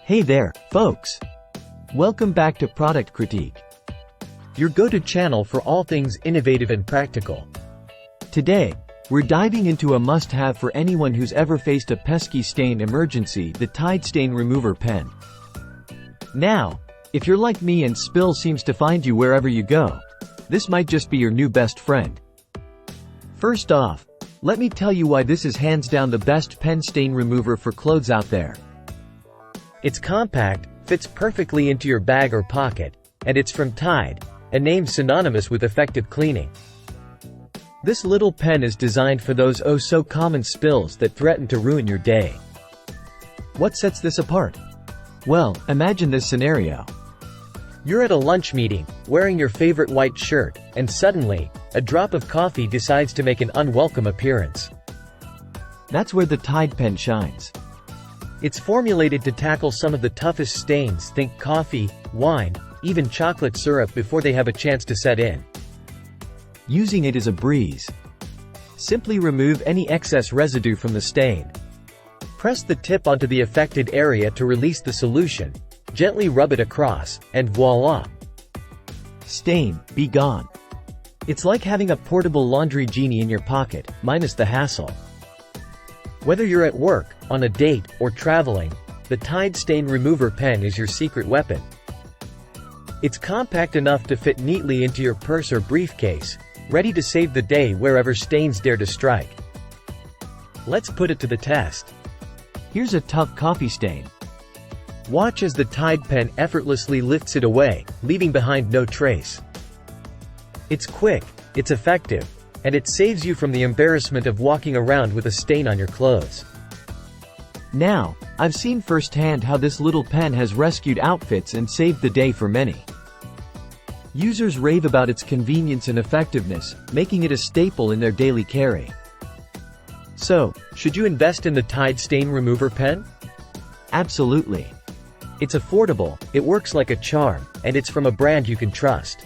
Hey there, folks! Welcome back to Product Critique, your go-to channel for all things innovative and practical. Today, we're diving into a must-have for anyone who's ever faced a pesky stain emergency, the Tide Stain Remover Pen. Now, if you're like me and spill seems to find you wherever you go, this might just be your new best friend. First off, let me tell you why this is hands down the best pen stain remover for clothes out there. It's compact, fits perfectly into your bag or pocket, and it's from Tide, a name synonymous with effective cleaning. This little pen is designed for those oh-so-common spills that threaten to ruin your day. What sets this apart? Well, imagine this scenario. You're at a lunch meeting, wearing your favorite white shirt, and suddenly, a drop of coffee decides to make an unwelcome appearance. That's where the Tide pen shines. It's formulated to tackle some of the toughest stains, think coffee, wine, even chocolate syrup, before they have a chance to set in. Using it is a breeze. Simply remove any excess residue from the stain. Press the tip onto the affected area to release the solution, gently rub it across, and voila! Stain, be gone. It's like having a portable laundry genie in your pocket, minus the hassle. Whether you're at work, on a date, or traveling, the Tide Stain Remover Pen is your secret weapon. It's compact enough to fit neatly into your purse or briefcase, ready to save the day wherever stains dare to strike. Let's put it to the test. Here's a tough coffee stain. Watch as the Tide pen effortlessly lifts it away, leaving behind no trace. It's quick, it's effective, and it saves you from the embarrassment of walking around with a stain on your clothes. Now, I've seen firsthand how this little pen has rescued outfits and saved the day for many. Users rave about its convenience and effectiveness, making it a staple in their daily carry. So, should you invest in the Tide Stain Remover Pen? Absolutely. It's affordable, it works like a charm, and it's from a brand you can trust.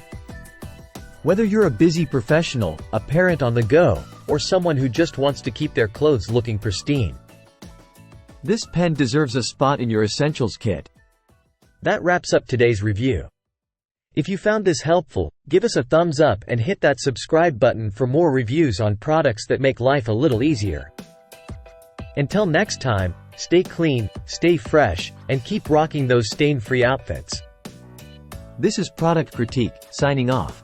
Whether you're a busy professional, a parent on the go, or someone who just wants to keep their clothes looking pristine, this pen deserves a spot in your essentials kit. That wraps up today's review. If you found this helpful, give us a thumbs up and hit that subscribe button for more reviews on products that make life a little easier. Until next time, stay clean, stay fresh, and keep rocking those stain-free outfits. This is Product Critique, signing off.